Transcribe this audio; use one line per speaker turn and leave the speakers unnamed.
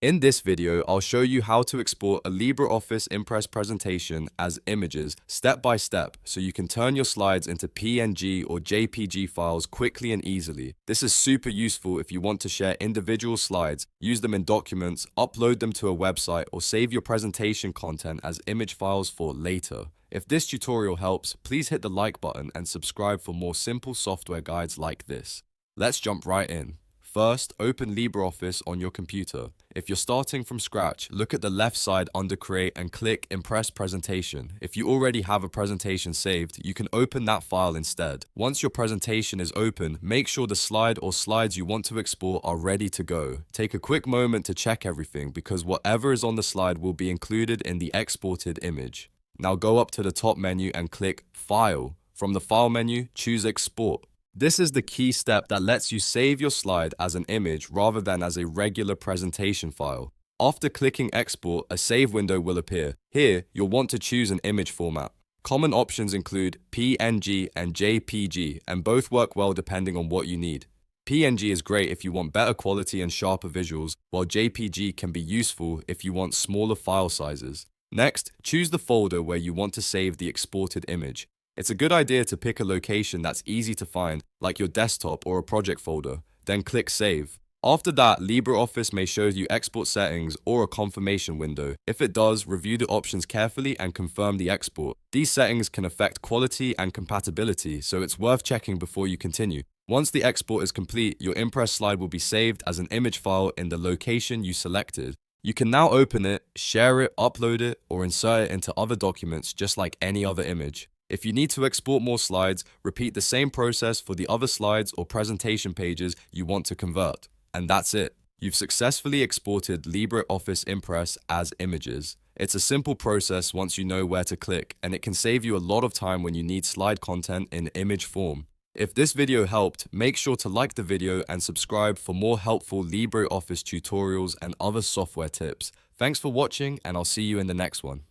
In this video, I'll show you how to export a LibreOffice Impress presentation as images step by step so you can turn your slides into PNG or JPG files quickly and easily. This is super useful if you want to share individual slides, use them in documents, upload them to a website, or save your presentation content as image files for later. If this tutorial helps, please hit the like button and subscribe for more simple software guides like this. Let's jump right in. First, open LibreOffice on your computer. If you're starting from scratch, look at the left side under Create and click Impress Presentation. If you already have a presentation saved, you can open that file instead. Once your presentation is open, make sure the slide or slides you want to export are ready to go. Take a quick moment to check everything because whatever is on the slide will be included in the exported image. Now go up to the top menu and click File. From the File menu, choose Export. This is the key step that lets you save your slide as an image rather than as a regular presentation file. After clicking Export, a save window will appear. Here, you'll want to choose an image format. Common options include PNG and JPG, and both work well depending on what you need. PNG is great if you want better quality and sharper visuals, while JPG can be useful if you want smaller file sizes. Next, choose the folder where you want to save the exported image. It's a good idea to pick a location that's easy to find, like your desktop or a project folder, then click Save. After that, LibreOffice may show you export settings or a confirmation window. If it does, review the options carefully and confirm the export. These settings can affect quality and compatibility, so it's worth checking before you continue. Once the export is complete, your Impress slide will be saved as an image file in the location you selected. You can now open it, share it, upload it, or insert it into other documents just like any other image. If you need to export more slides, repeat the same process for the other slides or presentation pages you want to convert. And that's it. You've successfully exported LibreOffice Impress as images. It's a simple process once you know where to click, and it can save you a lot of time when you need slide content in image form. If this video helped, make sure to like the video and subscribe for more helpful LibreOffice tutorials and other software tips. Thanks for watching, and I'll see you in the next one.